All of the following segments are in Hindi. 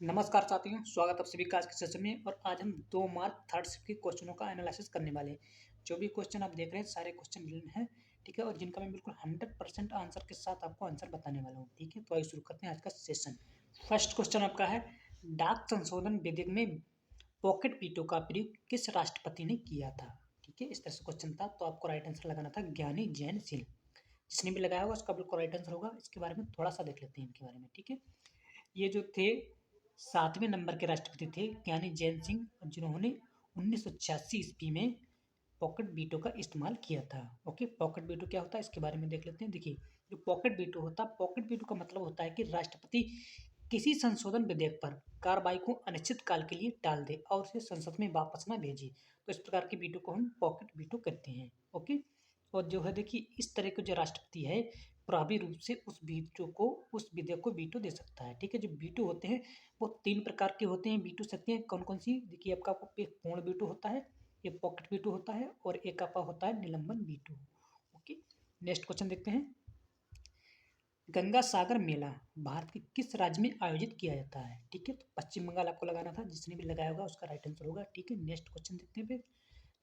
नमस्कार साथियों, स्वागत है आप सभी का आज के सेशन में। और आज हम 2 मार्क थर्ड शिफ्ट के क्वेश्चनों का एनालिसिस करने वाले हैं। जो भी क्वेश्चन आप देख रहे हैं सारे क्वेश्चन हैं, ठीक है, और जिनका मैं बिल्कुल 100% आंसर के साथ आपको आंसर बताने वाला हूँ, ठीक है। तो आइए शुरू करते हैं आज का सेशन। फर्स्ट क्वेश्चन आपका है, डाक संशोधन विधेयक में पॉकेट वीटो का प्रयोग किस राष्ट्रपति ने किया था? ठीक है, इस तरह से क्वेश्चन था, तो आपको राइट आंसर लगाना था ज्ञानी जैन सिंह। जिसने भी लगाया होगा उसका बिल्कुल राइट आंसर होगा। इसके बारे में थोड़ा सा देख लेते हैं इनके बारे में, ठीक है। ये जो थे 7वें नंबर के राष्ट्रपति थे ज्ञानी जैन सिंह, जिन्होंने 1986 ईस्वी में पॉकेट वीटो का इस्तेमाल किया था। ओके, पॉकेट वीटो क्या होता है इसके बारे में देख लेते हैं। देखिए, जो पॉकेट वीटो होता है, पॉकेट वीटो का मतलब होता है कि राष्ट्रपति किसी संशोधन विधेयक पर कार्रवाई को अनिश्चित काल के लिए टाल दे और उसे संसद में वापस ना भेजे। तो इस प्रकार के वीटो को हम पॉकेट वीटो कहते हैं। ओके, और जो है देखिए, इस तरह के जो राष्ट्रपति है प्रभावी रूप से उस विधेयक को वीटो दे सकता है। ठीक है, जो वीटो होते हैं वो 3 प्रकार के होते हैं। वीटो शक्तियाँ कौन-कौन सी? देखिए, आपका एक पूर्ण वीटो होता है, एक पॉकेट वीटो होता है और एक आपका होता है निलंबन वीटो। ओके, नेक्स्ट क्वेश्चन देखते हैं। गंगा सागर मेला भारत के किस राज्य में आयोजित किया जाता है? ठीक है, तो पश्चिम बंगाल आपको लगाना था। जिसने भी लगाया होगा उसका राइट आंसर होगा। ठीक है, नेक्स्ट क्वेश्चन देखते हैं फिर।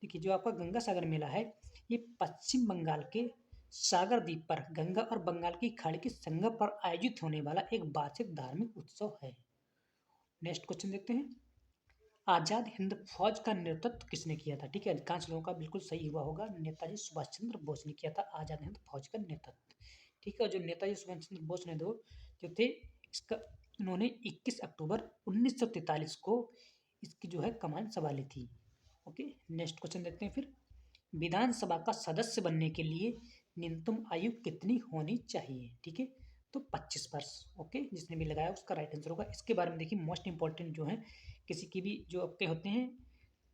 देखिए, जो आपका गंगा सागर मेला है, ये पश्चिम बंगाल के सागर द्वीप पर गंगा और बंगाल की खाड़ी के संगम पर आयोजित होने वाला एक वार्षिक धार्मिक उत्सव है। नेक्स्ट क्वेश्चन देखते हैं। आजाद हिंद फौज का नेतृत्व किसने किया था? ठीक है, अधिकांश लोगों का बिल्कुल सही हुआ होगा। नेताजी सुभाष चंद्र बोस ने किया था आजाद हिंद फौज का नेतृत्व। ठीक है, और जो नेताजी सुभाष चंद्र बोस ने जो थे, इसका उन्होंने 21 अक्टूबर 1943 को इसकी जो है कमान संभाली थी। ओके, नेक्स्ट क्वेश्चन देखते हैं फिर। विधानसभा का सदस्य बनने के लिए न्यूनतम आयु कितनी होनी चाहिए? ठीक है, तो 25 वर्ष। ओके, जिसने भी लगाया उसका राइट आंसर होगा। इसके बारे में देखिए, मोस्ट इंपॉर्टेंट जो है, किसी की भी जो आपके होते हैं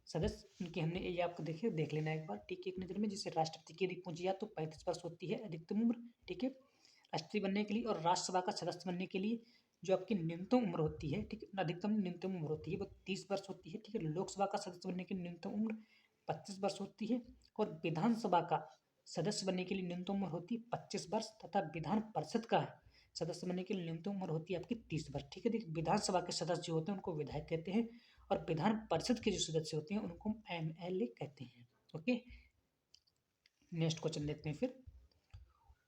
सदस्य, उनके हमने ये आपको देखिए देख लेना एक बार, ठीक है, एक नज़र में। जैसे राष्ट्रपति की यदि पूछी जाए तो 35 वर्ष होती है अधिकतम उम्र। ठीक है, राष्ट्रपति बनने के लिए और राज्यसभा का सदस्य बनने के लिए जो आपकी न्यूनतम उम्र होती है, ठीक है, अधिकतम न्यूनतम उम्र होती है वो 30 वर्ष होती है। ठीक है, लोकसभा का सदस्य बनने की न्यूनतम उम्र 25 वर्ष होती है और विधानसभा का सदस्य बनने के लिए न्यूनतम उम्र होती है 25 वर्ष तथा विधान परिषद का सदस्य बनने के लिए न्यूनतम उम्र होती है आपकी 30 वर्ष। ठीक है, देखिए, विधानसभा के सदस्य जो होते हैं उनको विधायक कहते हैं और विधान परिषद के जो सदस्य होते हैं उनको एमएलए कहते हैं। ओके, नेक्स्ट क्वेश्चन देखते हैं फिर।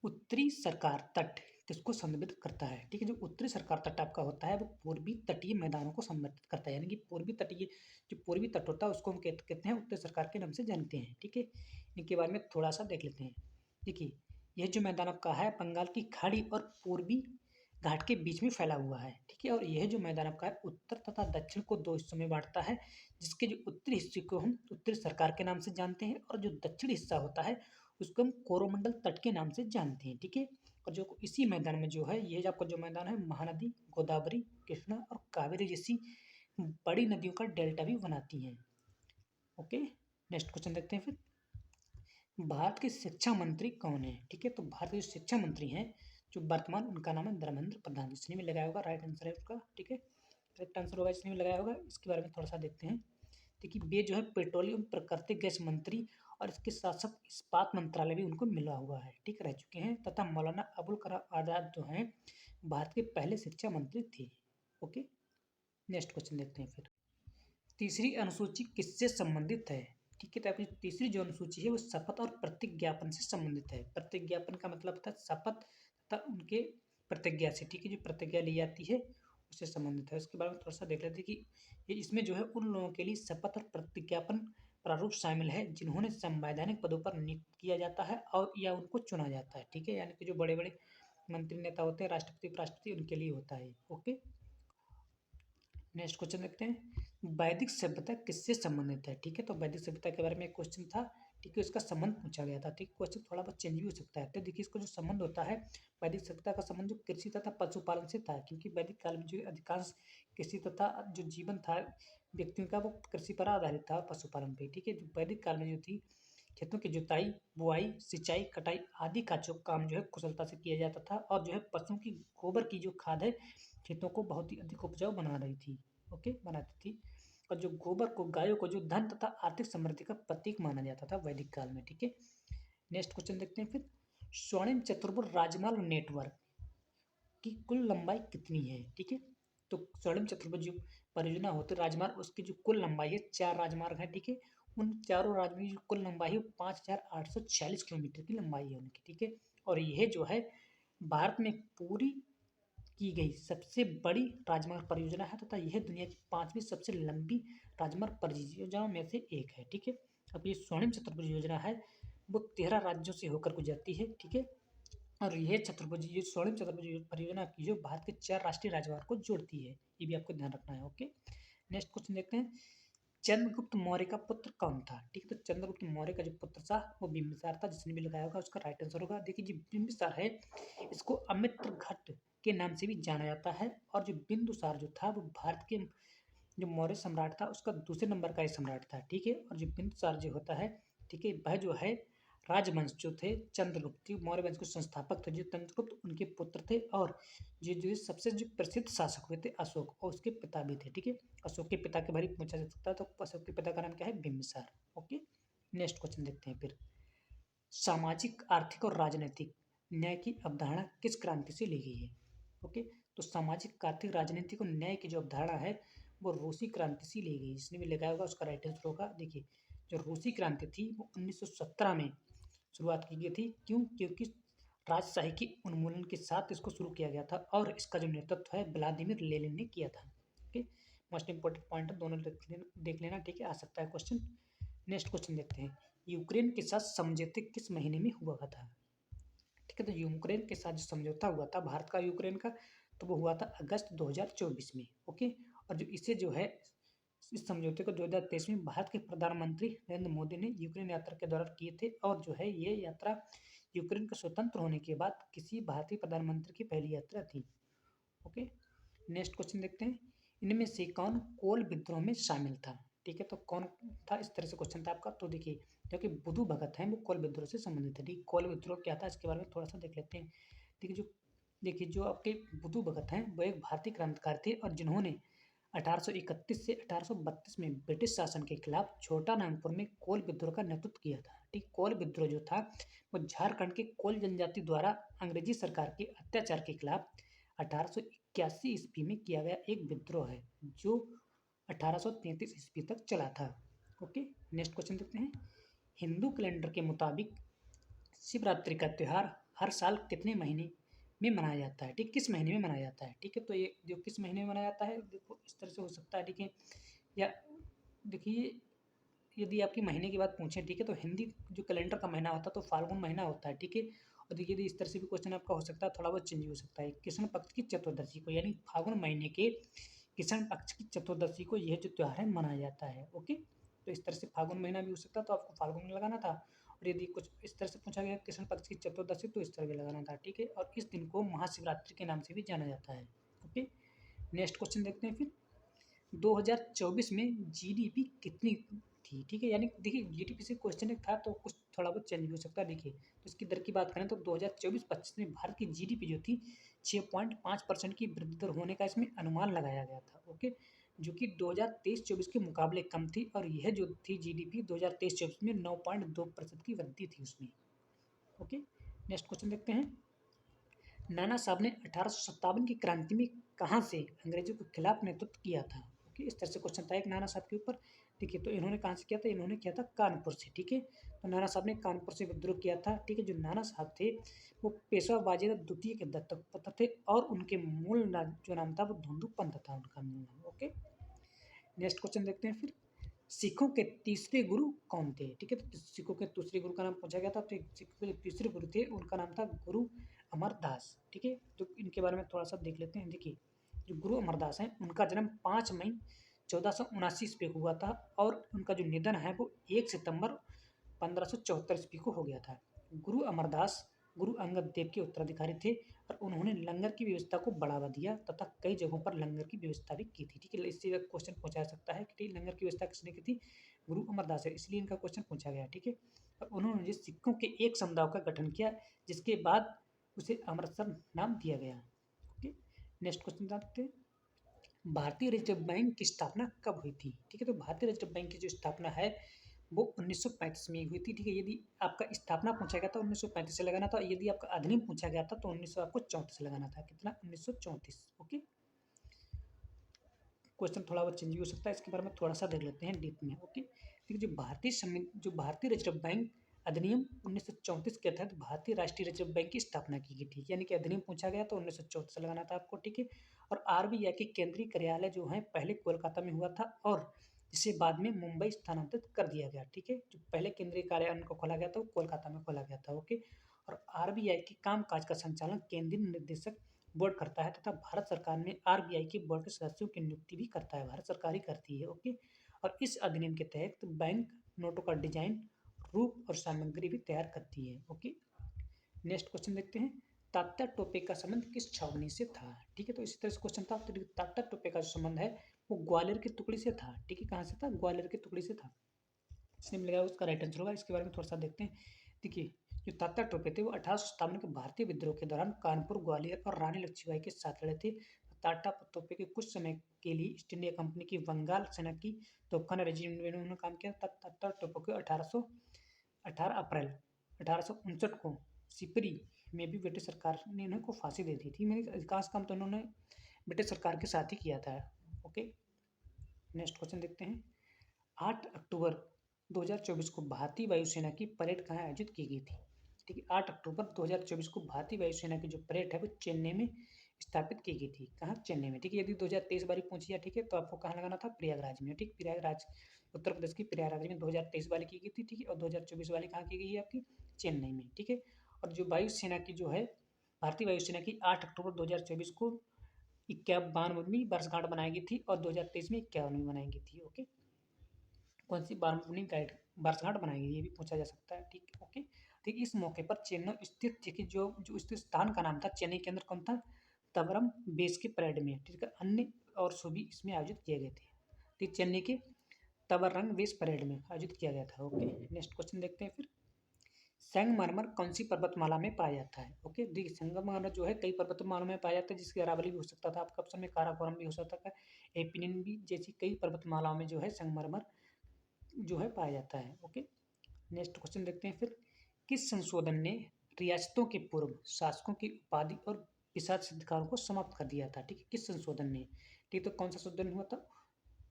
उत्तरी सरकार तट किसको संदर्भित करता है? ठीक है, जो उत्तरी सरकार तट आपका होता है वो पूर्वी तटीय मैदानों को संदर्भित करता है। यानी कि पूर्वी तटीय जो पूर्वी तट होता है उसको हम कहते हैं उत्तरी सरकार के नाम से जानते हैं। ठीक है, इनके बारे में थोड़ा सा देख लेते हैं। देखिए, यह जो मैदान आपका है बंगाल की खाड़ी और पूर्वी घाट के बीच में फैला हुआ है। ठीक है, और यह जो मैदान आपका है उत्तर तथा दक्षिण को 2 हिस्सों में बांटता है, जिसके जो उत्तरी हिस्से को हम उत्तरी सरकार के नाम से जानते हैं और जो दक्षिणी हिस्सा होता है उसको हम कोरोमंडल तट के नाम से जानते हैं। ठीक है, और जो इसी मैदान में जो है, ये जो आपका जो मैदान है महानदी गोदावरी कृष्णा और कावेरी जैसी बड़ी नदियों का डेल्टा भी बनाती हैं। ओके, नेक्स्ट क्वेश्चन देखते हैं फिर। भारत के शिक्षा मंत्री कौन है? ठीक है, तो भारत के जो शिक्षा मंत्री हैं जो वर्तमान, उनका नाम है धर्मेंद्र प्रधान। जिसने भी लगाया होगा राइट आंसर है उसका। ठीक है, करेक्ट आंसर होगा जिसने भी लगाया होगा। इसके बारे में थोड़ा सा देखते हैं। देखिए, वे जो है पेट्रोलियम प्राकृतिक गैस मंत्री और इसके साथ साथ इस्पात मंत्रालय भी उनको मिला हुआ है, ठीक, रह चुके हैं। तथा मौलाना अबुल कलाम आज़ाद जो हैं भारत के पहले शिक्षा मंत्री थे। ओके, नेक्स्ट क्वेश्चन देखते हैं फिर। तीसरी अनुसूची किससे संबंधित है? ठीक है, तो आपकी तीसरी जो अनुसूची है वो शपथ और प्रतिज्ञापन से संबंधित है। प्रतिज्ञापन का मतलब होता है शपथ तथा उनके प्रतिज्ञा से। ठीक है, जो प्रतिज्ञा ली जाती है उससे संबंधित है। उसके बारे में थोड़ा सा देख लेते हैं कि ये इसमें जो है उन लोगों के लिए शपथ और प्रतिज्ञापन प्रारूप शामिल है जिन्होंने संवैधानिक पदों पर नियुक्त किया जाता है और या उनको चुना जाता है। ठीक है, यानी कि जो बड़े बड़े मंत्री नेता होते हैं, राष्ट्रपति उपराष्ट्रपति, उनके लिए होता है। ओके, नेक्स्ट क्वेश्चन देखते हैं। वैदिक सभ्यता किससे संबंधित है? ठीक है, तो वैदिक सभ्यता के बारे में एक क्वेश्चन था। ठीक है, इसका संबंध पूछा गया था। ठीक, क्वेश्चन थोड़ा बहुत चेंज भी हो सकता है। तो देखिए, इसका जो संबंध होता है वैदिक सभ्यता का संबंध जो कृषि तथा पशुपालन से था, क्योंकि वैदिक काल में जो अधिकांश कृषि तथा जो जीवन था व्यक्तियों का वो कृषि पर आधारित था और पशुपालन पे। ठीक है, जो वैदिक काल में जो थी खेतों की जुताई बुआई सिंचाई कटाई आदि का जो काम जो है कुशलता से किया जाता था और जो है पशुओं की गोबर की जो खाद है खेतों को बहुत ही अधिक उपजाऊ बना रही थी। ओके, बनाती थी। और जो गोबर को गायों को जो धन तथा आर्थिक समृद्धि का प्रतीक माना जाता था वैदिक काल में। ठीक है, नेक्स्ट क्वेश्चन देखते हैं फिर। स्वर्णिम चतुर्भुज राजमार्ग नेटवर्क की कुल लंबाई कितनी है? ठीक है, तो स्वर्णिम चतुर्भुज जो परियोजना होती है राजमार्ग, उसकी जो कुल लंबाई है 4 राजमार्ग है, ठीक है। उन चारों राजमार्ग की जो कुल लंबाई है 5,846 किलोमीटर की लंबाई है उनकी, ठीक है। और यह जो है भारत में पूरी की गई सबसे बड़ी राजमार्ग परियोजना है तथा यह दुनिया की 5वीं सबसे लंबी राजमार्ग परियोजनाओं में से एक है, ठीक है। अब ये स्वर्णिम चतुर्भुज योजना है वो 13 राज्यों से होकर गुजरती है, ठीक है। और यह चतुर्भुज ये स्वर्णिम चतुर्भुज परियोजना की जो भारत के 4 राष्ट्रीय राजमार्ग को जोड़ती है, ये भी आपको ध्यान रखना है। ओके, नेक्स्ट क्वेश्चन देखते हैं। चंद्रगुप्त मौर्य का पुत्र कौन था? ठीक है, तो चंद्रगुप्त मौर्य का जो पुत्र था वो बिंबिसार था। जिसने भी लगाया होगा उसका राइट आंसर होगा। देखिए जो बिंबिसार है इसको अमित्रघट के नाम से भी जाना जाता है। और जो बिंदुसार जो था वो भारत के जो मौर्य सम्राट था उसका दूसरे नंबर का एक सम्राट था, ठीक है। और जो बिंदुसार जो होता है, ठीक है, वह जो है राजवंश जो थे चंद्रगुप्त मौर्य वंश के संस्थापक थे जो चंद्रगुप्त उनके पुत्र थे। और जो सबसे जो प्रसिद्ध शासक हुए थे अशोक, और उसके पिता भी थे, ठीक है। अशोक के पिता के बारे में पूछा जा सकता है, तो अशोक के पिता का नाम क्या है? बिंबिसार। ओके, नेक्स्ट क्वेश्चन देखते हैं फिर। सामाजिक, आर्थिक और राजनीतिक न्याय की अवधारणा किस क्रांति से ली गई है? ओके, तो सामाजिक, आर्थिक, राजनीतिक और न्याय की जो अवधारणा है वो रूसी क्रांति से ली गई। जिसने भी लगाया होगा उसका राइट आंसर होगा। देखिए जो रूसी क्रांति थी वो 1917 में शुरुआत की गई थी। क्यों? क्योंकि राजशाही के उन्मूलन के साथ इसको शुरू किया गया था और इसका जो नेतृत्व है व्लादिमीर लेनिन ने किया था। ओके, मोस्ट इंपॉर्टेंट पॉइंट दोनों देख लेना, ठीक है, आ सकता है क्वेश्चन। नेक्स्ट क्वेश्चन देखते हैं। यूक्रेन के साथ समझौते किस महीने में हुआ था? ठीक है, तो यूक्रेन के साथ जो समझौता हुआ था भारत का यूक्रेन का, तो वो हुआ था अगस्त 2024 में। ओके, और जो इसे जो है इस समझौते को 2023 में भारत के प्रधानमंत्री नरेंद्र मोदी ने यूक्रेन यात्रा के दौरान किए थे। और जो है ये यात्रा यूक्रेन के स्वतंत्र होने के बाद किसी भारतीय प्रधानमंत्री की पहली यात्रा थी। ओके, नेक्स्ट क्वेश्चन देखते हैं। इनमें से कौन कोल विद्रोह में शामिल था? ठीक है, तो कौन था? इस तरह से क्वेश्चन था आपका। तो देखिए जो कि बुद्धू भगत हैं वो कोल विद्रोह से संबंधित है। ठीक, कोल विद्रोह क्या था इसके बारे में थोड़ा सा देख लेते हैं। देखिए जो आपके बुद्धू भगत हैं वो एक भारतीय क्रांतिकारी थे और जिन्होंने 1831 से 1832 में ब्रिटिश शासन के खिलाफ छोटा नागपुर में कोल विद्रोह का नेतृत्व किया था। ठीक, कोल विद्रोह जो था वो झारखंड के कोल जनजाति द्वारा अंग्रेजी सरकार के अत्याचार के खिलाफ 1881 ईस्वी में किया गया एक विद्रोह है जो 1833 ईस्वी तक चला था। ओके, नेक्स्ट क्वेश्चन देखते हैं। हिंदू कैलेंडर के मुताबिक शिवरात्रि का त्योहार हर साल कितने महीने में मनाया जाता है? ठीक, किस महीने में मनाया जाता है? ठीक है, तो ये जो किस महीने में मनाया जाता है देखो इस तरह से हो सकता है, ठीक है। या देखिए यदि आपकी महीने की बात पूछें, ठीक है, तो हिंदी जो कैलेंडर का महीना होता है तो फाल्गुन महीना होता है, ठीक है। और देखिए यदि इस तरह से भी क्वेश्चन आपका हो सकता है, थोड़ा बहुत चेंज हो सकता है। कृष्ण पक्ष की चतुर्दशी को यानी फाल्गुन महीने के कृष्ण पक्ष की चतुर्दशी को यह जो त्योहार है मनाया जाता है। ओके, तो इस तरह से फाल्गुन महीना भी हो सकता है तो आपको फाल्गुन में लगाना था। और यदि कुछ इस तरह से पूछा गया कृष्ण पक्ष की चतुर्दशी तो इस तरह भी लगाना था, ठीक है। और इस दिन को महाशिवरात्रि के नाम से भी जाना जाता है। ओके, नेक्स्ट क्वेश्चन देखते हैं फिर। 2024 में जीडीपी कितनी थी? ठीक है, यानी देखिए जीडीपी से क्वेश्चन एक था तो कुछ थोड़ा बहुत चेंज भी हो सकता है। देखिए तो इसकी दर की बात करें तो 2024-25 में भारत की जीडीपी जो थी 6.5% की वृद्धि दर होने का इसमें अनुमान लगाया गया था। ओके, जो कि 2023-24 के मुकाबले कम थी। और यह जो थी जीडीपी 2023-24 में 9.2% की वृद्धि थी उसमें। ओके, नेक्स्ट क्वेश्चन देखते हैं। नाना साहब ने 1857 की क्रांति में कहाँ से अंग्रेजों के खिलाफ नेतृत्व किया था? ओके, इस तरह से क्वेश्चन था एक नाना साहब के ऊपर। देखिए तो इन्होंने कहाँ से किया था? इन्होंने किया था कानपुर से, ठीक है। तो नाना साहब ने कानपुर से विद्रोह किया था, ठीक है। जो नाना साहब थे वो पेशवा बाजीराव द्वितीय के दत्तक पुत्र थे और उनके मूल जो नाम था वो धुंधु पंत था उनका मूल नाम। ओके, नेक्स्ट क्वेश्चन देखते हैं फिर। सिखों के तीसरे गुरु कौन थे? ठीक है, तो सिखों के दूसरे गुरु का नाम पूछा गया था। तो सिखों के जो तीसरे गुरु थे उनका नाम था गुरु अमरदास, ठीक है। तो इनके बारे में थोड़ा सा देख लेते हैं। देखिए जो गुरु अमरदास हैं उनका जन्म 5 मई 1479 ईस्वी को हुआ था और उनका जो निधन है वो 1 सितंबर 1574 ईस्वी को हो गया था। गुरु अमरदास गुरु अंगद देव के उत्तराधिकारी थे और उन्होंने लंगर की व्यवस्था को बढ़ावा दिया तथा कई जगहों पर लंगर की व्यवस्था भी की थी, ठीक है। इससे क्वेश्चन पूछा जा सकता है कि लंगर की व्यवस्था किसने की थी? गुरु अमरदास है, इसलिए इनका क्वेश्चन पूछा गया, ठीक है। और उन्होंने जिस सिखों के एक समुदाय का गठन किया जिसके बाद उसे अमृतसर नाम दिया गया। ओके, नेक्स्ट क्वेश्चन जानते हैं। भारतीय रिजर्व बैंक की स्थापना कब हुई थी? ठीक है, तो भारतीय रिजर्व बैंक की जो स्थापना है वो 1935 में हुई थी, ठीक है। यदि आपका स्थापना पूछा गया था 1935 से लगाना था। यदि आपका अधिनियम पूछा गया था तो 1934 से लगाना था। कितना? 1934। ओके, क्वेश्चन थोड़ा बहुत चेंज भी हो सकता है, इसके बारे में थोड़ा सा देख लेते हैं डीप में। ओके, देखिए जो भारतीय रिजर्व बैंक अधिनियम 1934 के तहत भारतीय राष्ट्रीय रिजर्व बैंक की स्थापना की गई थी, यानी कि अधिनियम पूछा गया तो 1934 लगाना था आपको, ठीक है। और आरबीआई के केंद्रीय कार्यालय जो है पहले कोलकाता में हुआ था और जिसे बाद में मुंबई स्थानांतरित कर दिया गया, ठीक है। जो पहले केंद्रीय कार्यालय उनको खोला गया था वो कोलकाता में खोला गया था। ओके, और आरबीआई के कामकाज का संचालन केंद्रीय निर्देशक बोर्ड करता है तथा भारत सरकार में आरबीआई के बोर्ड के सदस्यों की नियुक्ति भी करता है, भारत सरकार ही करती है। ओके, और इस अधिनियम के तहत बैंक नोटों का डिजाइन, रूप और सामग्री भी तैयार करती है। ओके, नेक्स्ट क्वेश्चन देखते हैं, तात्या टोपे का संबंध किस छावनी से था, ठीक है। तो इसी तरह से क्वेश्चन था, तो तात्या टोपे का जो संबंध है वो ग्वालियर की टुकड़ी से था, ठीक है। कहाँ से था? ग्वालियर की टुकड़ी से था, इसने मिलेगा उसका राइट आंसर होगा। इसके बारे में थोड़ा सा देखते हैं। देखिए, जो तात्या टोपे थे वो 1857 के भारतीय विद्रोह के दौरान कानपुर, ग्वालियर और रानी लक्ष्मीबाई के साथ लड़े थे। तात्या टोपे के कुछ समय के लिए ईस्ट इंडिया कंपनी की बंगाल सेना की तोपखाना रेजिमेंट में उन्होंने काम किया। तात्या टोपे को 18 अप्रैल 1859 को सिपरी में भी ब्रिटिश सरकार ने इन्हें को फांसी दे दी थी। मेरे अधिकांश काम तो उन्होंने ब्रिटिश सरकार के साथ ही किया था। ओके, नेक्स्ट क्वेश्चन देखते हैं, 8 अक्टूबर 2024 को भारतीय वायुसेना की परेड कहाँ आयोजित की गई थी, ठीक है। 8 अक्टूबर 2024 को भारतीय वायुसेना की जो परेड है वो चेन्नई में स्थापित की गई थी। कहाँ? चेन्नई में, ठीक है। यदि 2023 वाली पूछी है, ठीक है, तो आपको कहाँ लगाना था? प्रयागराज में, ठीक। प्रयागराज, उत्तर प्रदेश की प्रयागराज में 2023 वाली की गई थी, ठीक है। और 2024 वाली कहाँ की गई है? आपकी चेन्नई में, ठीक है। और जो वायुसेना की जो है भारतीय वायुसेना की 8 अक्टूबर 2024 को 51वीं वर्षगांठ बनाई गई थी और 2023 में 51वीं बनाई गई थी। ओके, कौन सी 52वीं गाइड वर्षगांठ बनाई गई, ये भी पूछा जा सकता है, ठीक। ओके, ठीक। इस मौके पर चेन्नई स्थित, ठीक है, जो स्थित स्थान का नाम था चेन्नई के अंदर कौन था? तवरम बेस की परेड में, ठीक है। अन्य और सो भी इसमें आयोजित किए गए थे, ठीक। चेन्नई के तवरंग बेस परेड में आयोजित किया गया था। ओके, नेक्स्ट क्वेश्चन देखते हैं फिर, संगमरमर कौन सी पर्वतमाला में पाया जाता है? ओके, देखिए संगमरमर जो है कई पर्वतमाला में पाया जाता है, जिसकी अरावली भी हो सकता था आपका ऑप्शन में, काराकोरम भी हो सकता था, एपिनिन भी, जैसी कई पर्वतमालाओं में जो है संगमरमर जो है पाया जाता है। ओके, नेक्स्ट क्वेश्चन देखते हैं फिर, किस संशोधन ने रियासतों के पूर्व शासकों की उपाधि और विशेषाधिकारों को समाप्त कर दिया था, ठीक है। किस संशोधन ने, ठीक। तो कौन सा संशोधन हुआ था?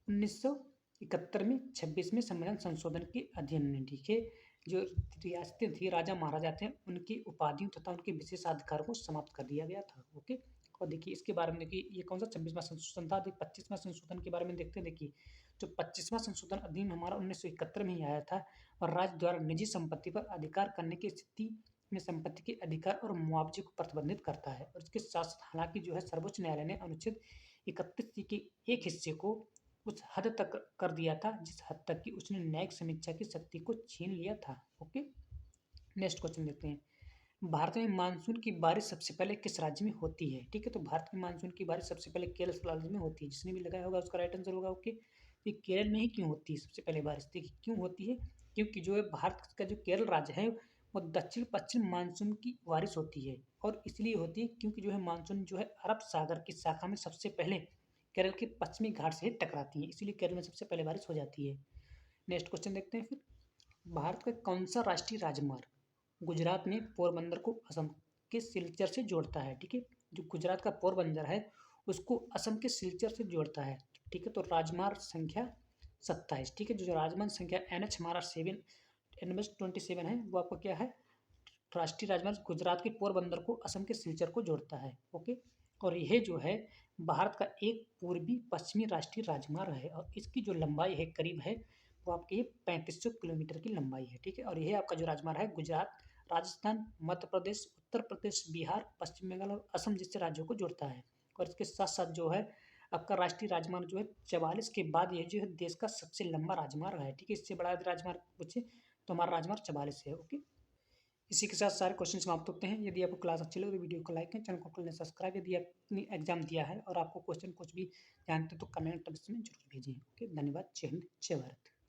1971 में 26वें संविधान संशोधन के अध्ययन में, ठीक है, जो रियासतें थी, राजा महाराजा थे, उनकी उपाधियों तथा उनके विशेषाधिकारों को समाप्त कर दिया गया था। ओके, और देखिए इसके बारे में, देखिए ये कौन सा 26वां संशोधन था। 25वां संशोधन के बारे में देखते हैं। देखिए, जो 25वां संशोधन अधिनियम हमारा 1971 में ही आया था और राज्य द्वारा निजी संपत्ति पर अधिकार करने की स्थिति में संपत्ति के अधिकार और मुआवजे को प्रतिबंधित करता है। और इसके साथ साथ हालांकि जो है सर्वोच्च न्यायालय ने अनुच्छेद 31 के एक हिस्से को उस हद तक कर दिया था जिस हद तक कि उसने न्यायिक समीक्षा की शक्ति को छीन लिया था। ओके, नेक्स्ट क्वेश्चन देखते हैं, भारत में मानसून की बारिश सबसे पहले किस राज्य में होती है, ठीक है। तो भारत में मानसून की बारिश सबसे पहले केरल राज्य में होती है, जिसने भी लगाया होगा उसका राइट आंसर होगा। ओके, ये केरल में ही क्यों होती है सबसे पहले बारिश? देखिए क्यों होती है, क्योंकि जो है भारत का जो केरल राज्य है वो दक्षिण पश्चिम मानसून की बारिश होती है, और इसलिए होती है क्योंकि जो है मानसून जो है अरब सागर की शाखा में सबसे पहले केरल के पश्चिमी घाट से ही टकराती है, इसीलिए केरल में सबसे पहले बारिश हो जाती है। नेक्स्ट क्वेश्चन देखते हैं फिर, भारत का कौन सा राष्ट्रीय राजमार्ग गुजरात में पोरबंदर को असम के सिलचर से जोड़ता है, ठीक है। जो गुजरात का पोरबंदर है उसको असम के सिलचर से जोड़ता है, ठीक है। तो राजमार्ग संख्या 27, ठीक है। जो राजमार्ग संख्या NH हमारा 27 है वो आपको क्या है? राष्ट्रीय राजमार्ग गुजरात के पोरबंदर को असम के सिलचर को जोड़ता है। ओके, और यह जो है भारत का एक पूर्वी पश्चिमी राष्ट्रीय राजमार्ग है और इसकी जो लंबाई है करीब है वो आपकी 3500 किलोमीटर की लंबाई है, ठीक है। और यह आपका जो राजमार्ग है गुजरात, राजस्थान, मध्य प्रदेश, उत्तर प्रदेश, बिहार, पश्चिम बंगाल और असम जैसे राज्यों को जोड़ता है। और इसके साथ साथ जो है आपका राष्ट्रीय राजमार्ग जो है 44 के बाद यह जो है देश का सबसे लंबा राजमार्ग है, ठीक है। इससे बड़ा राजमार्ग पूछे तो हमारा राजमार्ग 44 है। ओके, इसी के साथ सारे क्वेश्चन समाप्त होते हैं। यदि आपको क्लास अच्छी लगे तो वीडियो को लाइक करें, चैनल को कर लें सब्सक्राइब। यदि आपने एग्जाम दिया है और आपको क्वेश्चन कुछ भी जानते हो तो कमेंट में जरूर भेजिए। ओके, धन्यवाद। जय हिंद, जय भारत।